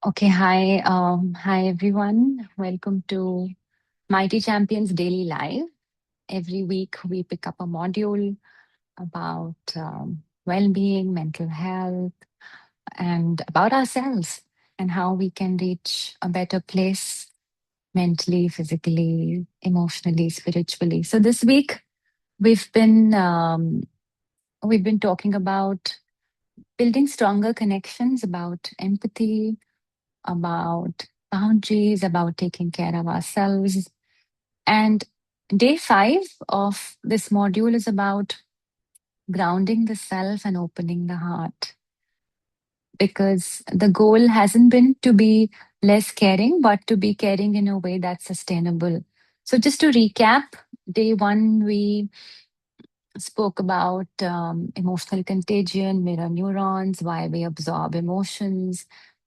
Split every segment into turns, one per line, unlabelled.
Okay, hi everyone. Welcome to Mighty Champions Daily Live. Every week we pick up a module about well-being, mental health, and about ourselves and how we can reach a better place mentally, physically, emotionally, spiritually. So this week we've been um, we've been talking about building stronger connections, about empathy, about boundaries, about taking care of ourselves. And day 5 of this module is about grounding the self and opening the heart. Because the goal hasn't been to be less caring, but to be caring in a way that's sustainable. So, just to recap, day 1, we spoke about emotional contagion, mirror neurons, why we absorb emotions.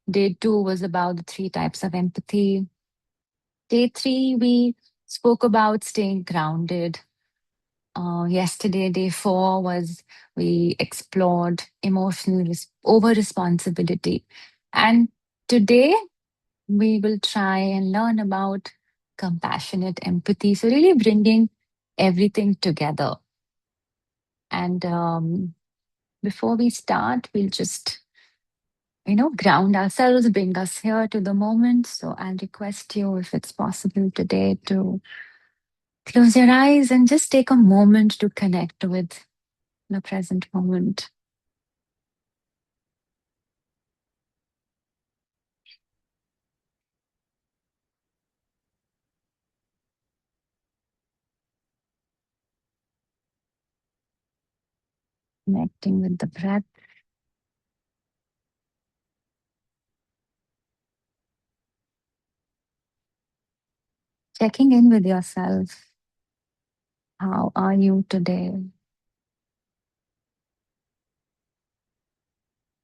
Day 2 was about the 3 types of empathy. Day 3, we spoke about staying grounded. Yesterday, day 4 was we explored emotional over responsibility. And today, we will try and learn about compassionate empathy. So, really bringing everything together. And before we start, we'll just ground ourselves, bring us here to the moment. So I'll request you, if it's possible today, to close your eyes and just take a moment to connect with the present moment. Connecting with the breath, checking in with yourself. How are you today?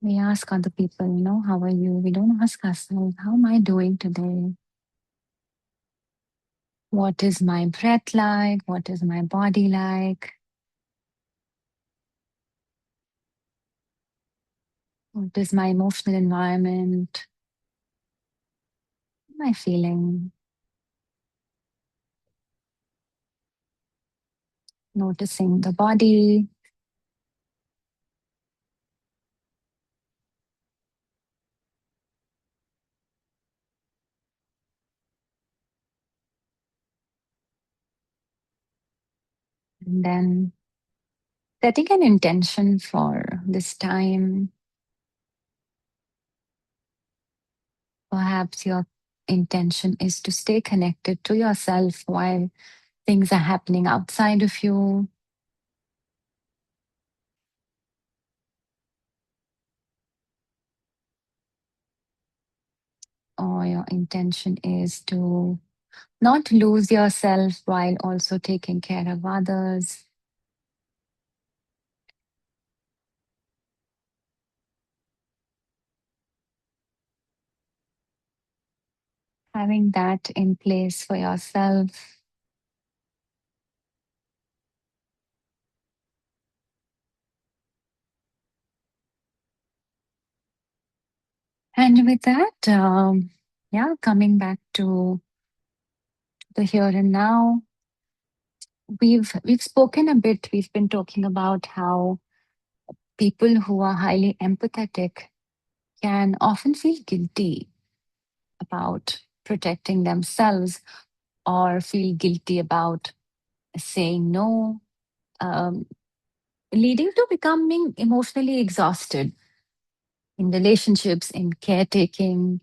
We ask other people, how are you? We don't ask ourselves, how am I doing today? What is my breath like? What is my body like? What is my emotional environment? What am I feeling? Noticing the body, and then setting an intention for this time. Perhaps your intention is to stay connected to yourself while things are happening outside of you. Or your intention is to not lose yourself while also taking care of others. Having that in place for yourself. And with that, yeah, coming back to the here and now, we've spoken a bit. We've been talking about how people who are highly empathetic can often feel guilty about protecting themselves or feel guilty about saying no, um, leading to becoming emotionally exhausted in relationships, in caretaking,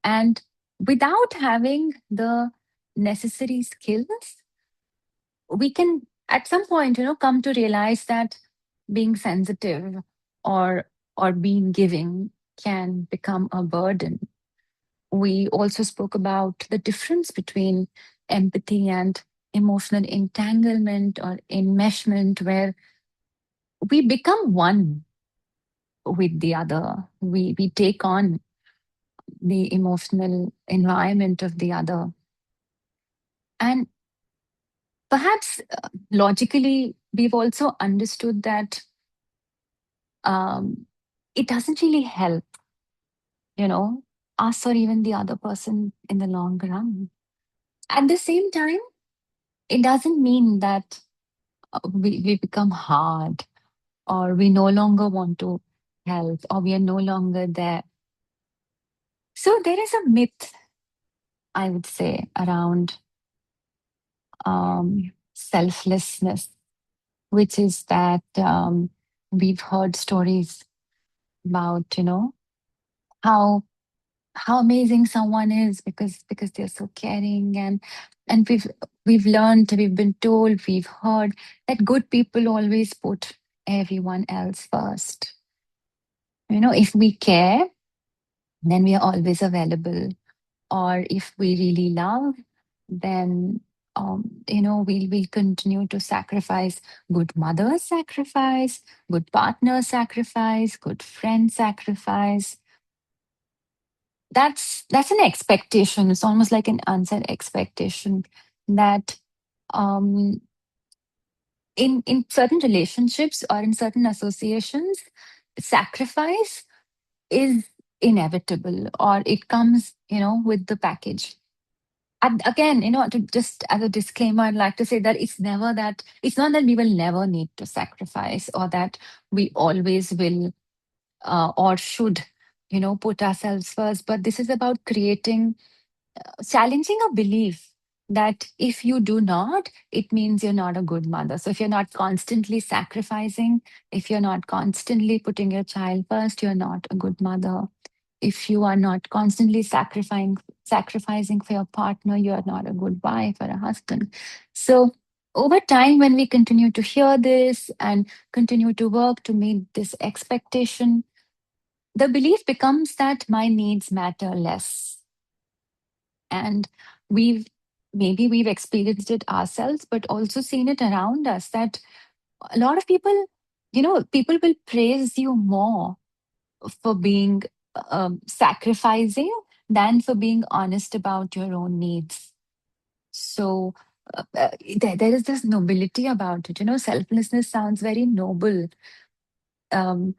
and without having the necessary skills, we can at some point, come to realize that being sensitive or or being giving can become a burden. We also spoke about the difference between empathy and emotional entanglement or enmeshment, where we become one with the other. We take on the emotional environment of the other. And perhaps logically, we've also understood that um, it doesn't really help, you know. us or even the other person in the long run. At the same time, it doesn't mean that we become hard or we no longer want to help or we are no longer there. So there is a myth, I would say, around selflessness, which is that we've heard stories about, how how amazing someone is because they're so caring, and we've learned, we've been told, we've heard that good people always put everyone else first. If we care, then we are always available, or if we really love, then we'll continue to sacrifice. Good mothers sacrifice, good partners sacrifice, good friends sacrifice. That's an expectation. It's almost like an unsaid expectation that um in certain relationships or in certain associations, sacrifice is inevitable, or it comes with the package. And again, just as a disclaimer, I'd like to say that it's not that we will never need to sacrifice, or that we always will or should put ourselves first. But this is about challenging a belief that if you do not, it means you're not a good mother. So if you're not constantly sacrificing, if you're not constantly putting your child first, you're not a good mother. If you are not constantly sacrificing for your partner, you are not a good wife or a husband. So over time, when we continue to hear this and continue to work to meet this expectation, the belief becomes that my needs matter less. And we've we've experienced it ourselves, but also seen it around us, that a lot of people, people will praise you more for being sacrificing than for being honest about your own needs. So there is this nobility about it. Selflessness sounds very noble. Um,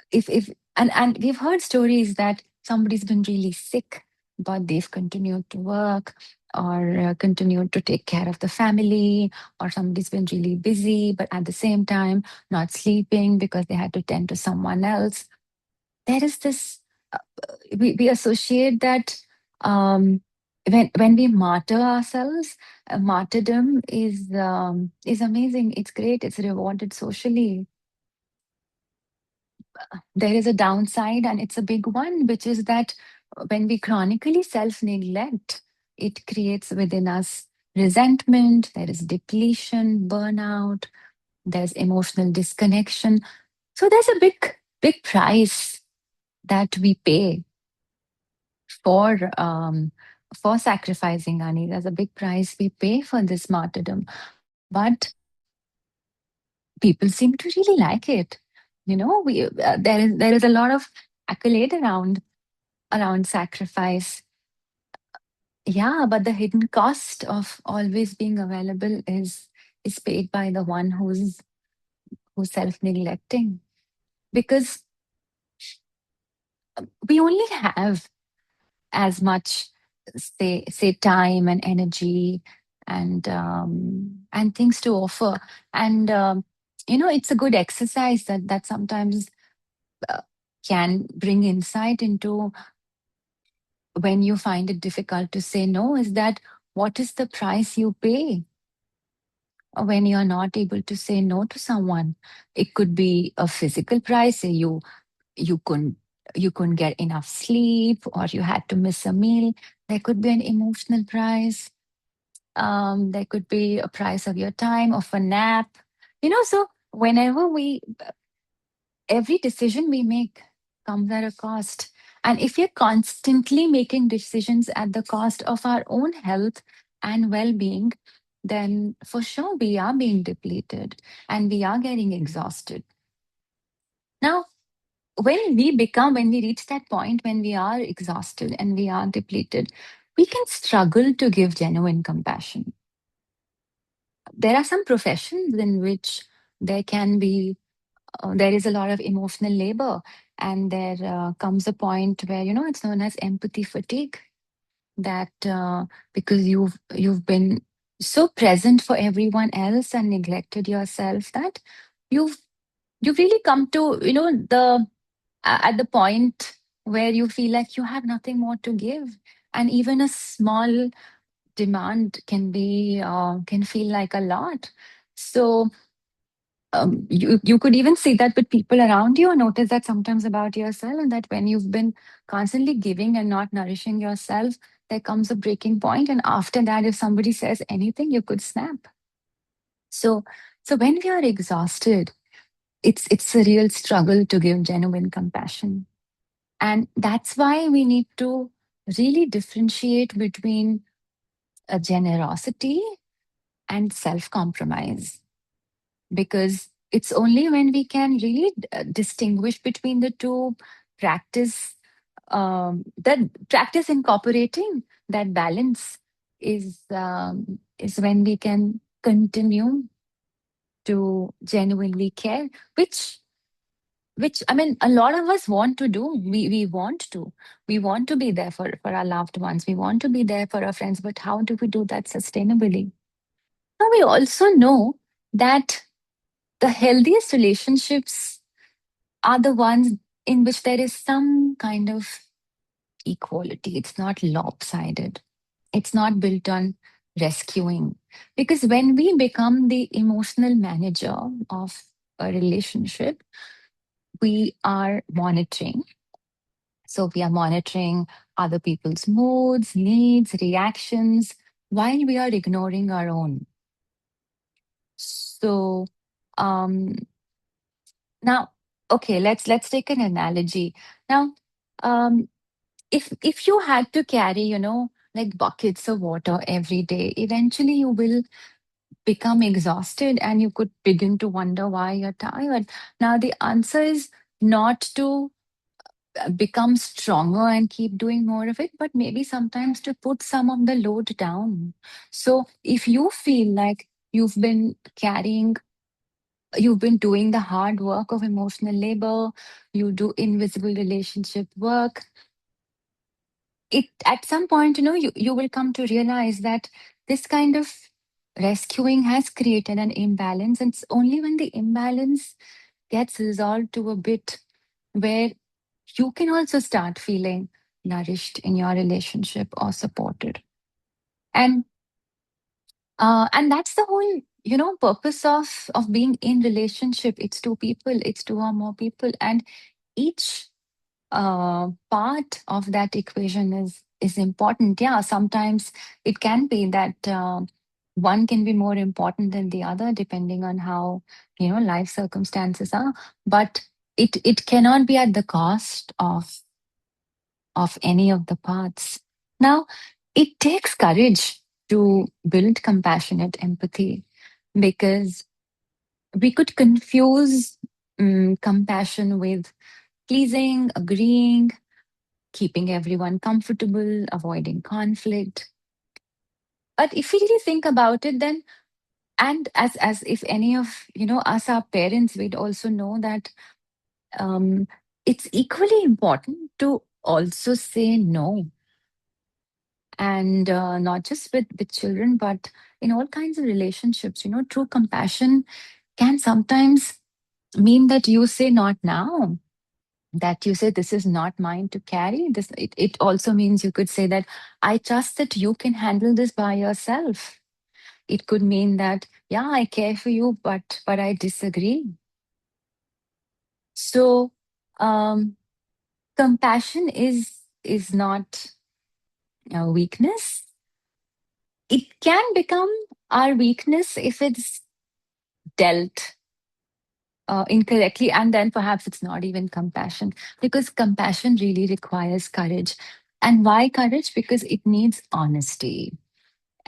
if and we've heard stories that somebody's been really sick, but they've continued to work, or continued to take care of the family, or somebody's been really busy but at the same time not sleeping because they had to tend to someone else. There is this we associate that when we martyr ourselves, martyrdom is amazing, it's great, it's rewarded socially. There is a downside, and it's a big one, which is that when we chronically self neglect, it creates within us resentment, there is depletion, burnout, there's emotional disconnection. So there's a big price that we pay for sacrificing our needs. There's a big price we pay for this martyrdom, but people seem to really like it. We there is a lot of accolade around sacrifice. Yeah, but the hidden cost of always being available is paid by the one who's self-neglecting. Because we only have as much, say time and energy and things to offer. And it's a good exercise that sometimes uh, can bring insight into when you find it difficult to say no, is that what is the price you pay when you're not able to say no to someone? It could be a physical price, say you couldn't you couldn't get enough sleep, or you had to miss a meal. There could be an emotional price. There could be a price of your time, of a nap. So whenever every decision we make comes at a cost. And if we're constantly making decisions at the cost of our own health and well being, then for sure we are being depleted and we are getting exhausted. Now, when we reach that point when we are exhausted and we are depleted, we can struggle to give genuine compassion. There are some professions in which there can be there is a lot of emotional labor. And there comes a point where, it's known as empathy fatigue, that because you've been so present for everyone else and neglected yourself, that you've you've really come to, at the point where you feel like you have nothing more to give. And even a small demand can feel like a lot. So you could even see that with people around you, or notice that sometimes about yourself, and that when you've been constantly giving and not nourishing yourself, there comes a breaking point, and after that, if somebody says anything, you could snap. So when we are exhausted, it's a real struggle to give genuine compassion. And that's why we need to really differentiate between a generosity and self compromise, because it's only when we can really distinguish between the two, practice that practice incorporating that balance, is when we can continue to genuinely care, which I mean, a lot of us want to do. We want to be there for our loved ones. We want to be there for our friends. But how do we do that sustainably? Now we also know that the healthiest relationships are the ones in which there is some kind of equality. It's not lopsided. It's not built on rescuing. Because when we become the emotional manager of a relationship, we are monitoring. So we are monitoring other people's moods, needs, reactions, while we are ignoring our own. So um, now, okay, let's take an analogy. Now, um, if you had to carry, like buckets of water every day, eventually you will become exhausted and you could begin to wonder why you're tired. Now, the answer is not to become stronger and keep doing more of it, but maybe sometimes to put some of the load down. So if you feel like you've been doing the hard work of emotional labor, you do invisible relationship work, it at some point, you will come to realize that this kind of rescuing has created an imbalance. And it's only when the imbalance gets resolved to a bit where you can also start feeling nourished in your relationship or supported. And and that's the whole, purpose of being in relationship. It's two people, it's two or more people, and each part of that equation is important. Yeah, sometimes it can be that one can be more important than the other depending on how, life circumstances are. But it cannot be at the cost of any of the parts. Now, it takes courage to build compassionate empathy, because we could confuse compassion with pleasing, agreeing, keeping everyone comfortable, avoiding conflict. But if we really think about it, then, and as if any of, us are parents, we'd also know that um, it's equally important to also say no. And not just with children, but in all kinds of relationships. True compassion can sometimes mean that you say not now, that you say this is not mine to carry. It also means you could say that I trust that you can handle this by yourself. It could mean that, yeah, I care for you, but I disagree. So um compassion is not a weakness. It can become our weakness if it's dealt incorrectly, and then perhaps it's not even compassion, because compassion really requires courage. And why courage? Because it needs honesty.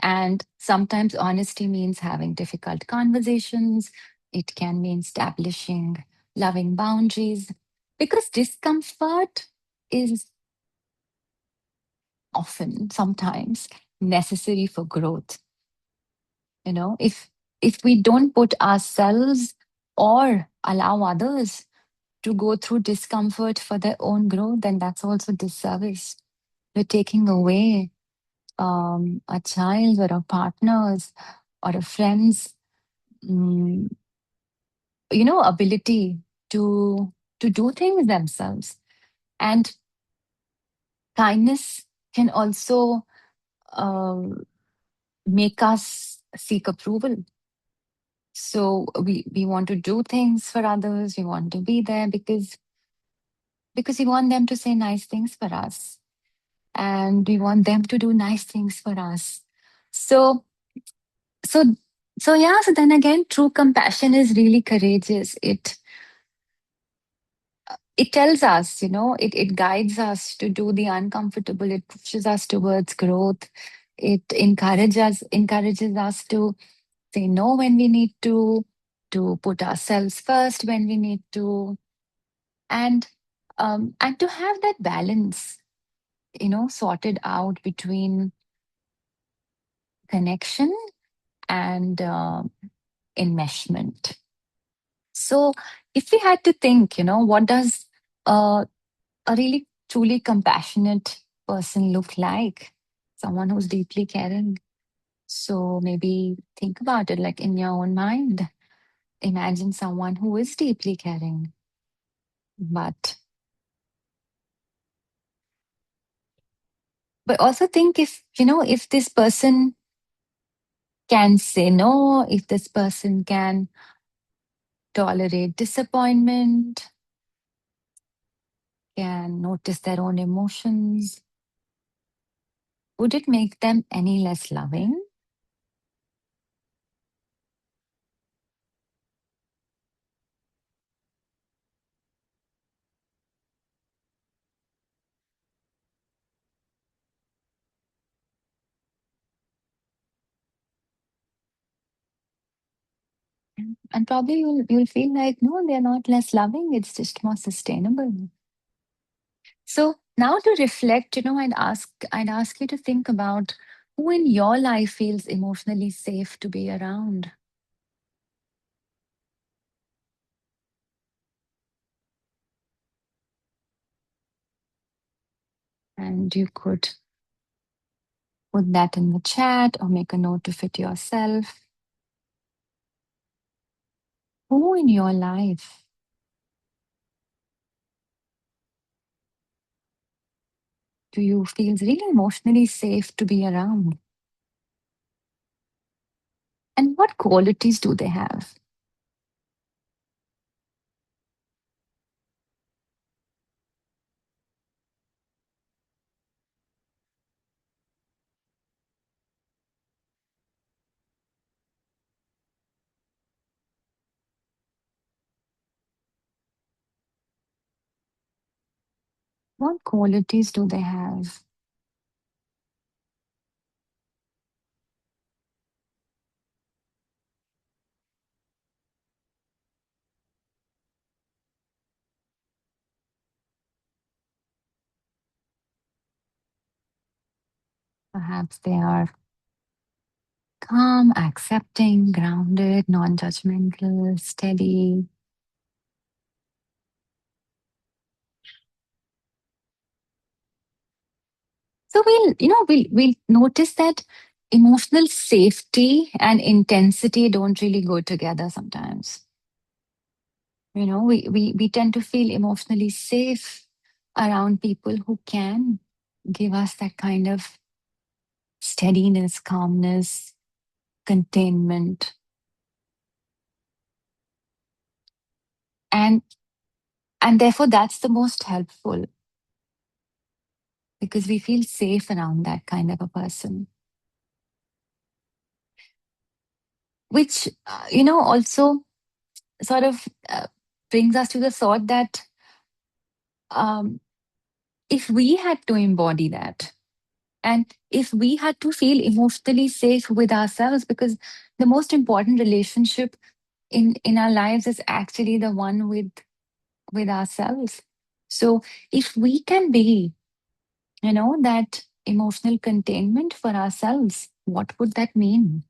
And sometimes honesty means having difficult conversations. It can mean establishing loving boundaries, because discomfort is often, sometimes, necessary for growth. If we don't put ourselves or allow others to go through discomfort for their own growth, then that's also disservice. You're taking away a child or a partner's or a friend's, mm, ability to do things themselves. And kindness can also make us seek approval. So we want to do things for others. We want to be there because we want them to say nice things for us, and we want them to do nice things for us. So so so yeah. So then again, true compassion is really courageous. It tells us, it guides us to do the uncomfortable. It pushes us towards growth. It encourages us to say no when we need to put ourselves first when we need to, and to have that balance, sorted out between connection and enmeshment. So, if we had to think, what does a really truly compassionate person look like? Someone who's deeply caring. So, maybe think about it like in your own mind. Imagine someone who is deeply caring, but also think if, if this person can say no, if this person can tolerate disappointment, can notice their own emotions, would it make them any less loving? And probably you'll feel like no, they're not less loving. It's just more sustainable. So now to reflect, I'd ask you to think about who in your life feels emotionally safe to be around. And you could put that in the chat or make a note of it yourself. Who in your life do you feel really emotionally safe to be around? And what qualities do they have? What qualities do they have? Perhaps they are calm, accepting, grounded, non judgmental, steady. So we'll notice that emotional safety and intensity don't really go together sometimes. We tend to feel emotionally safe around people who can give us that kind of steadiness, calmness, containment. And therefore that's the most helpful because we feel safe around that kind of a person. Which, also sort of brings us to the thought that um, if we had to embody that, and if we had to feel emotionally safe with ourselves, because the most important relationship in our lives is actually the one with ourselves. So if we can be, that emotional containment for ourselves, what would that mean?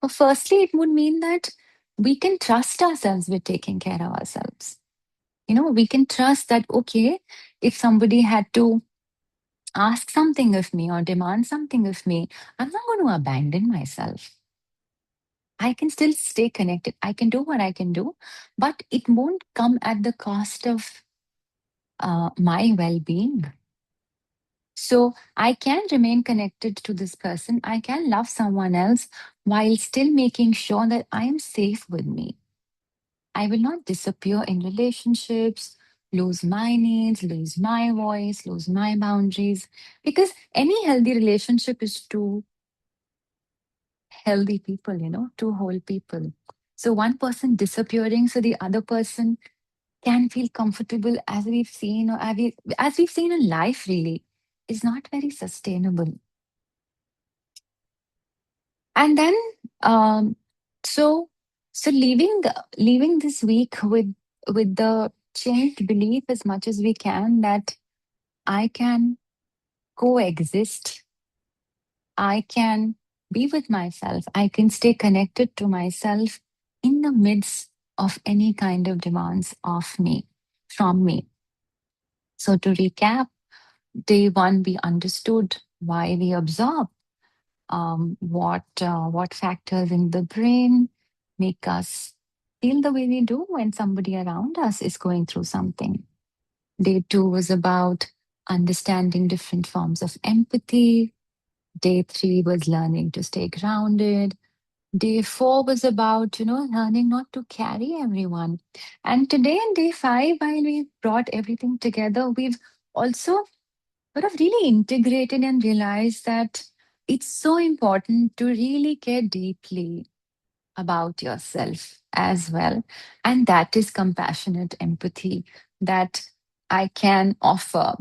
Well, firstly, it would mean that we can trust ourselves with taking care of ourselves. We can trust that, okay, if somebody had to ask something of me or demand something of me, I'm not going to abandon myself. I can still stay connected. I can do what I can do, but it won't come at the cost of my well being. So I can remain connected to this person. I can love someone else while still making sure that I am safe with me. I will not disappear in relationships, lose my needs, lose my voice, lose my boundaries, because any healthy relationship is two healthy people, two whole people. So one person disappearing, so the other person can feel comfortable, as we've seen, or as we've seen in life, really, is not very sustainable. And then, um, so so leaving this week with the changed belief as much as we can that I can coexist, I can be with myself, I can stay connected to myself in the midst of any kind of demands of me, from me. So to recap, day one, we understood why we absorb, what factors in the brain make us feel the way we do when somebody around us is going through something. Day two was about understanding different forms of empathy. Day three was learning to stay grounded. Day four was about, learning not to carry everyone. And today in day five, while we brought everything together, we've also sort of really integrated and realized that it's so important to really care deeply about yourself as well. And that is compassionate empathy that I can offer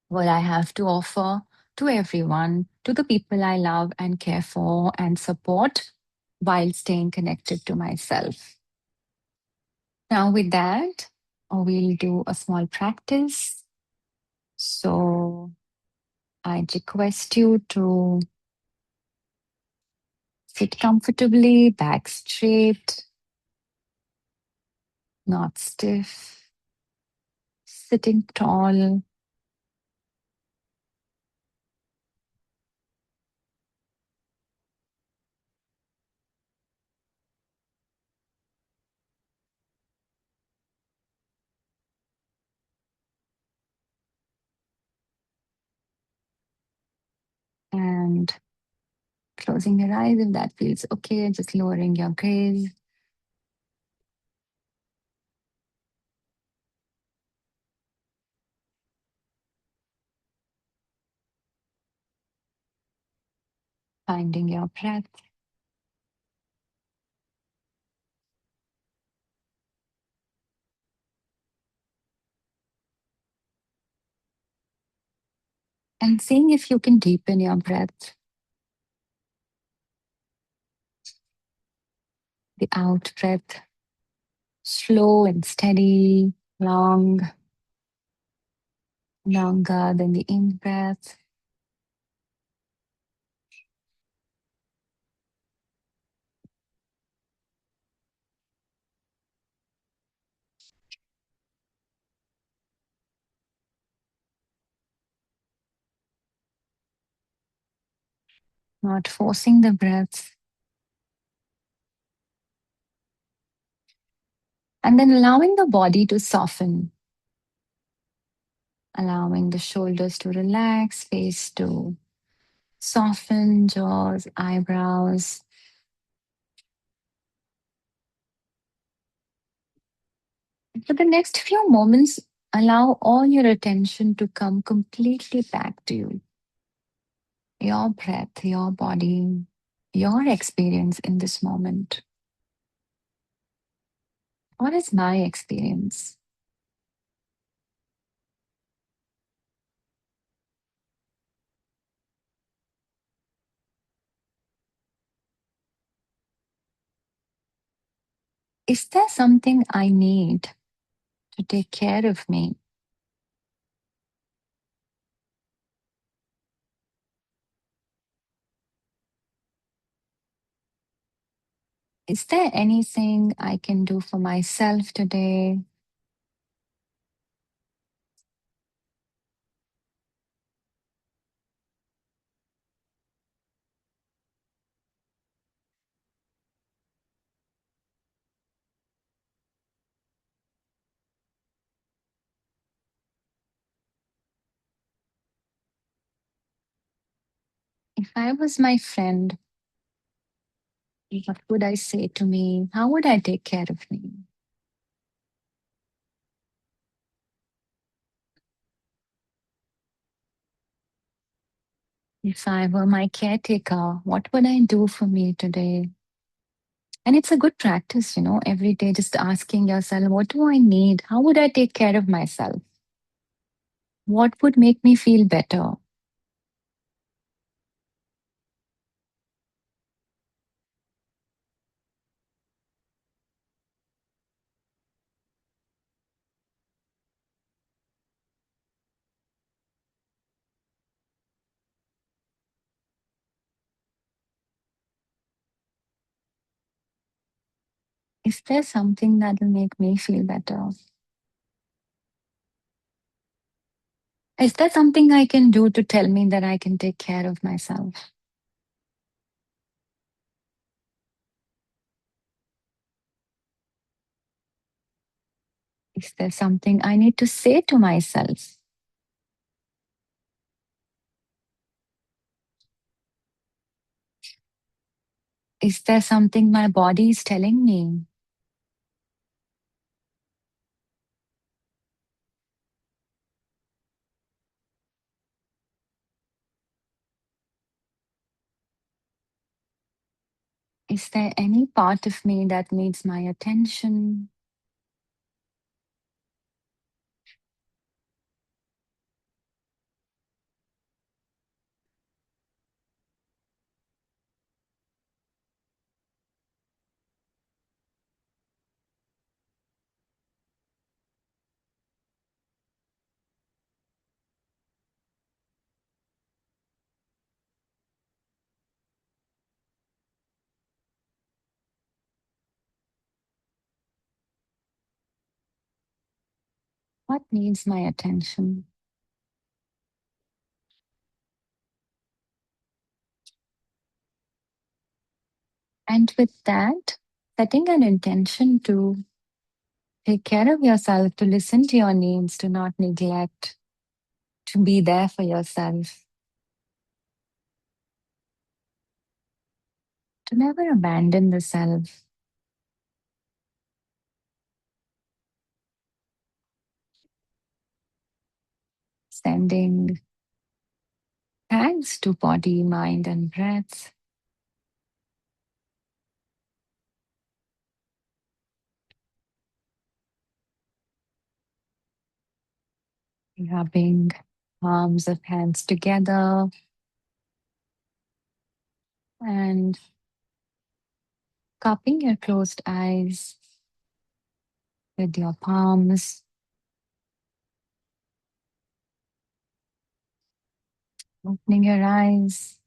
what I have to offer to everyone, to the people I love and care for and support while staying connected to myself. Now, with that, we'll do a small practice. So, I request you to sit comfortably, back straight, not stiff, sitting tall, and closing your eyes if that feels okay, just lowering your gaze. Finding your breath. And seeing if you can deepen your breath. The out breath, slow and steady, long, longer than the in breath. Not forcing the breath. And then allowing the body to soften, allowing the shoulders to relax, face to soften, jaws, eyebrows. For the next few moments, allow all your attention to come completely back to you. Your breath, your body, your experience in this moment. What is my experience? Is there something I need to take care of me? Is there anything I can do for myself today? If I was my friend, what would I say to me? How would I take care of me? If I were my caretaker, what would I do for me today? And it's a good practice, every day just asking yourself, what do I need? How would I take care of myself? What would make me feel better? Is there something that will make me feel better? Is there something I can do to tell me that I can take care of myself? Is there something I need to say to myself? Is there something my body is telling me? Is there any part of me that needs my attention? What needs my attention? And with that, setting an intention to take care of yourself, to listen to your needs, to not neglect, to be there for yourself, to never abandon the self, sending thanks to body, mind, and breath, rubbing palms of hands together and cupping your closed eyes with your palms, opening your eyes,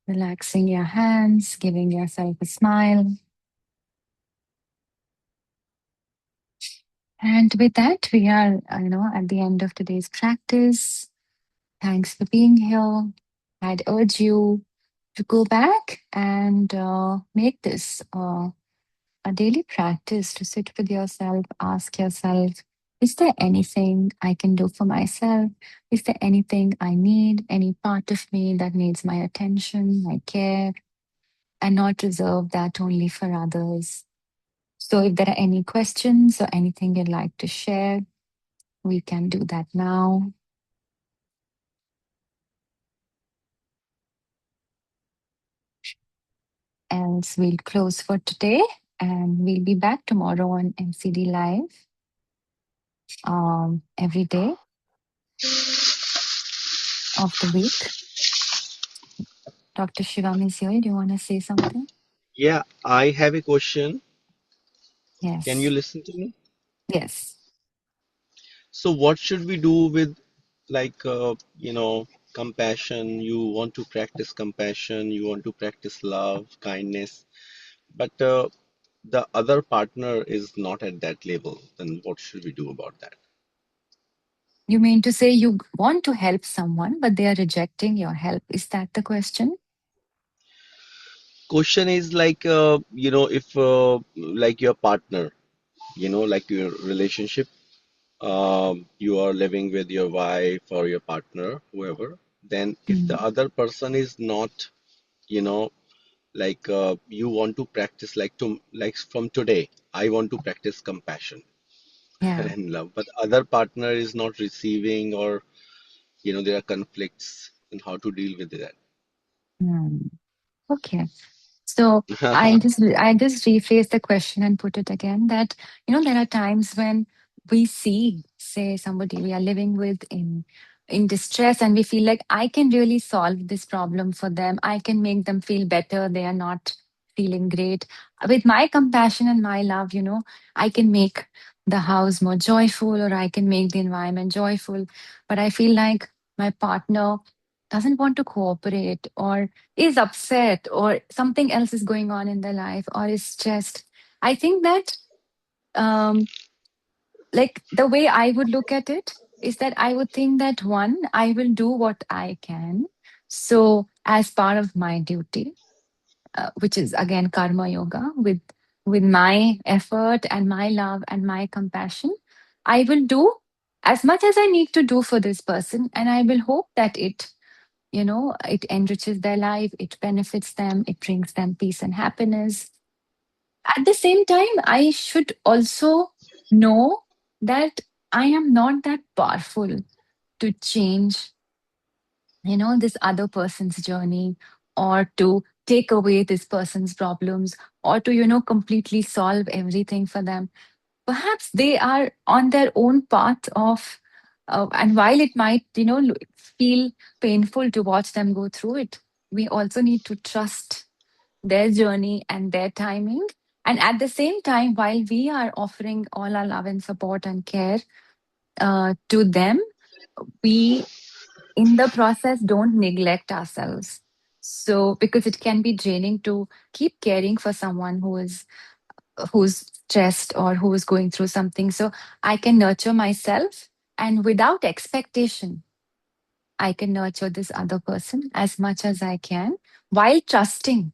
relaxing your hands, giving yourself a smile. And with that, we are, at the end of today's practice. Thanks for being here. I'd urge you to go back and make this a daily practice to sit with yourself, ask yourself, is there anything I can do for myself? Is there anything I need, any part of me that needs my attention, my care, and not reserve that only for others? So, if there are any questions or anything you'd like to share, we can do that now. Else, we'll close for today and we'll be back tomorrow on MCD Live every day of the week. Dr. Shivam is here. Do you want to say something?
Yeah, I have a question. Can you
Yes.
listen to me?
Yes.
So, what should we do with, like, compassion, you want to practice compassion, you want to practice love, kindness, but the other partner is not at that level, then what should we do about that?
You mean to say you want to help someone, but they are rejecting your help? Is that the question?
Question is like, if like your partner, like your relationship, you are living with your wife or your partner, whoever, then if the
Mm,
other person is not, you know, like you want to practice like from today, I want to practice compassion
yeah.
and love, but other partner is not receiving, or there are conflicts, and how to deal with that.
Mm, okay. So I just rephrase the question and put it again that there are times when we see, say, somebody we are living with in distress, and we feel like I can really solve this problem for them. I can make them feel better. They are not feeling great. With my compassion and my love, I can make the house more joyful, or I can make the environment joyful. But I feel like my partner doesn't want to cooperate, or is upset, or something else is going on in their life, or is stressed. I think that um like the way I would look at it is that I would think that, one, I will do what I can, so as part of my duty, which is again karma yoga, with my effort and my love and my compassion, I will do as much as I need to do for this person, and I will hope that it enriches their life, it benefits them, it brings them peace and happiness. At the same time, I should also know that I am not that powerful to change, this other person's journey, or to take away this person's problems, or to, completely solve everything for them. Perhaps they are on their own path of, and while it might, feel painful to watch them go through it, we also need to trust their journey and their timing. And at the same time, while we are offering all our love and support and care to them, we, in the process, don't neglect ourselves. So, because it can be draining to keep caring for someone who's stressed or who is going through something. So, I can nurture myself, and without expectation, I can nurture this other person as much as I can, while trusting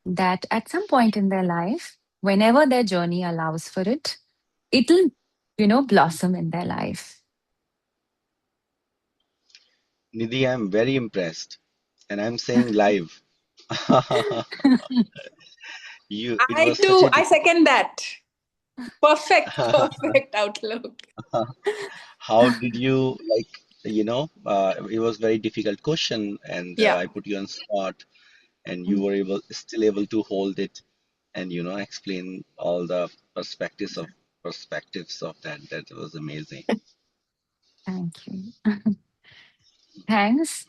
that at some point in their life, whenever their journey allows for it, it'll, blossom in their life.
Nidhi, I'm very impressed, and I'm saying live. It
I
was such
too,
a
I
difficult.
second that. Perfect, perfect outlook.
How did you it was very difficult question, and
Yeah.
I put you on spot, and you
Mm,
were still able to hold it, and explain all the perspectives of that. That was amazing.
Thank you. Thanks.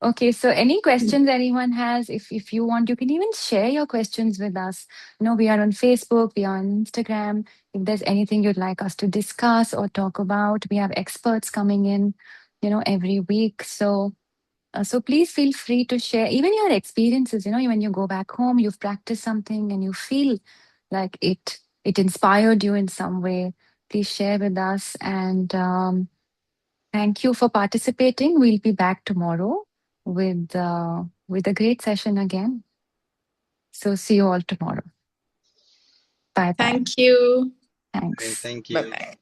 Okay, so any questions anyone has, if you want, you can even share your questions with us. We are on Facebook, we are on Instagram. If there's anything you'd like us to discuss or talk about, we have experts coming in, every week. So please feel free to share even your experiences. When you go back home, you've practiced something and you feel like it inspired you in some way. Please share with us. And thank you for participating. We'll be back tomorrow with a great session again. So see you all tomorrow. Bye bye.
Thank you.
Thanks.
Thank
Bye
you.
bye.